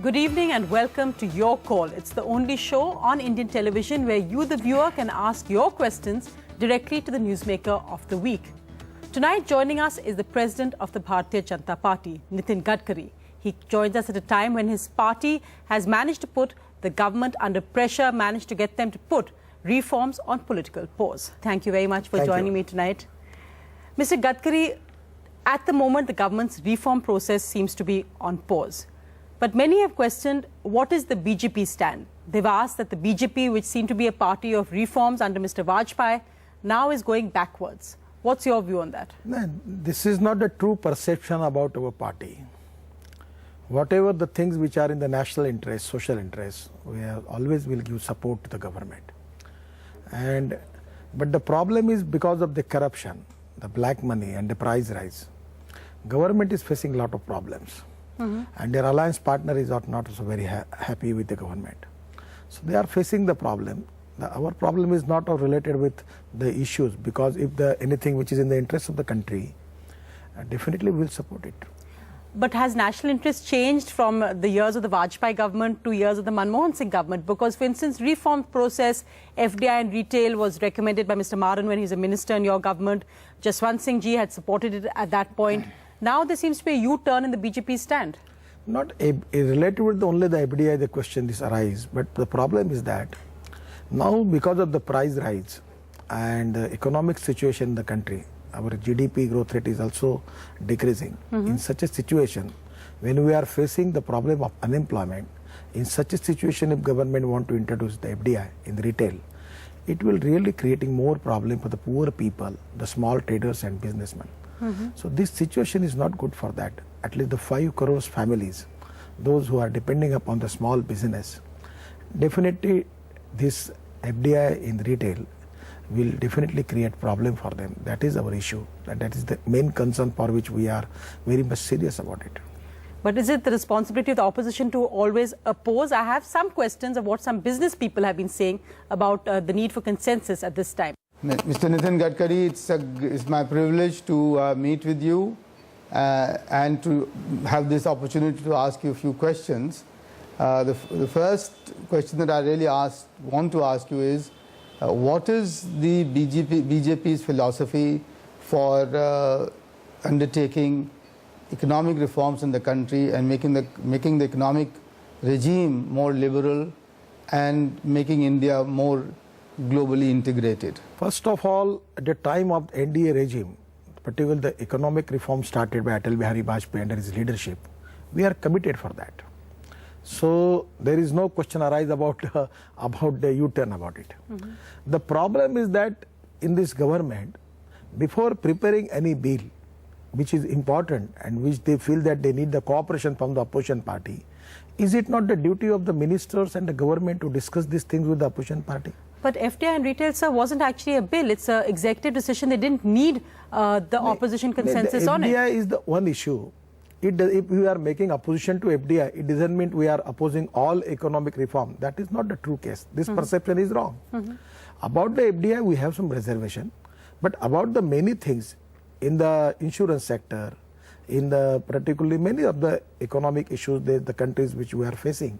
Good evening and welcome to Your Call. It's the only show on Indian television where you, the viewer, can ask your questions directly to the newsmaker of the week. Tonight, joining us is the president of the Bharatiya Janata Party, Nitin Gadkari. He joins us at a time when his party has managed to put the government under pressure, managed to get them to put reforms on political pause. Thank you very much for joining me tonight. Mr. Gadkari, at the moment, the government's reform process seems to be on pause. But many have questioned, what is the BJP stand? They've asked that the BJP, which seemed to be a party of reforms under Mr. Vajpayee, now is going backwards. What's your view on that? No, this is not a true perception about our party. Whatever the things which are in the national interest, social interest, we always will give support to the government. But the problem is because of the corruption, the black money and the price rise. Government is facing a lot of problems. And their alliance partner is not also very happy with the government. So they are facing the problem. Our problem is not related with the issues, because if anything which is in the interest of the country, definitely we will support it. But has national interest changed from the years of the Vajpayee government to years of the Manmohan Singh government? Because, for instance, reform process, FDI and retail was recommended by Mr. Maran when he was a minister in your government. Jaswant Singh Ji had supported it at that point. Now there seems to be a U-turn in the BJP stand. Not related with only the FDI, the question this arises. But the problem is that now, because of the price rise and the economic situation in the country, our GDP growth rate is also decreasing. In such a situation, when we are facing the problem of unemployment, in such a situation, if government want to introduce the FDI in the retail, it will really creating more problem for the poor people, the small traders and businessmen. So this situation is not good for that. At least the 5 crore families, those who are depending upon the small business, definitely this FDI in retail will definitely create problem for them. That is our issue. That is the main concern for which we are very much serious about it. But is it the responsibility of the opposition to always oppose? I have some questions of what some business people have been saying about the need for consensus at this time. Mr. Nitin Gadkari, it's my privilege to meet with you and to have this opportunity to ask you a few questions. The first question that I really want to ask you is, what is the BJP's philosophy for undertaking economic reforms in the country and making the economic regime more liberal and making India more globally integrated? First of all, at the time of the NDA regime, particularly the economic reform started by Atal Bihari Vajpayee under his leadership, we are committed for that. So there is no question arise about the U-turn about it. The problem is that in this government, before preparing any bill which is important and which they feel that they need the cooperation from the opposition party, is it not the duty of the ministers and the government to discuss these things with the opposition party? But FDI and retail, sir, wasn't actually a bill. It's an executive decision. They didn't need the opposition consensus on it. FDI is the one issue. If we are making opposition to FDI, it doesn't mean we are opposing all economic reform. That is not the true case. This perception is wrong. About the FDI, we have some reservation. But about the many things in the insurance sector, in the particularly many of the economic issues that the countries which we are facing,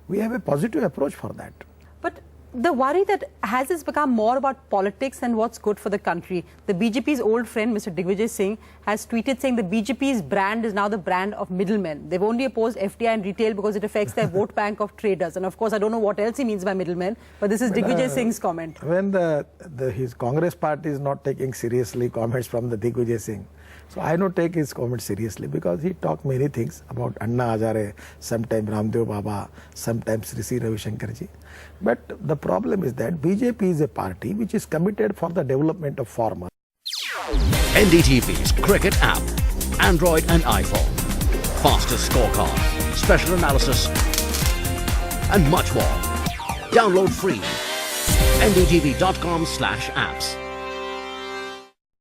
we have a positive approach for that. But the worry that has this become more about politics than what's good for the country. The BJP's old friend, Mr. Digvijay Singh, has tweeted saying the BJP's brand is now the brand of middlemen. They've only opposed FDI and retail because it affects their vote bank of traders. And of course, I don't know what else he means by middlemen, but this is Digvijay Singh's comment. When his Congress party is not taking seriously comments from the Digvijay Singh, so I don't take his comments seriously, because he talked many things about Anna Hazare, sometimes Ramdev Baba, sometimes Rishi Ravi Shankar ji. But the problem is that BJP is a party which is committed for the development of farmers. NDTV's cricket app, Android and iPhone, fastest scorecard, special analysis, and much more. Download free. ndtv.com/apps.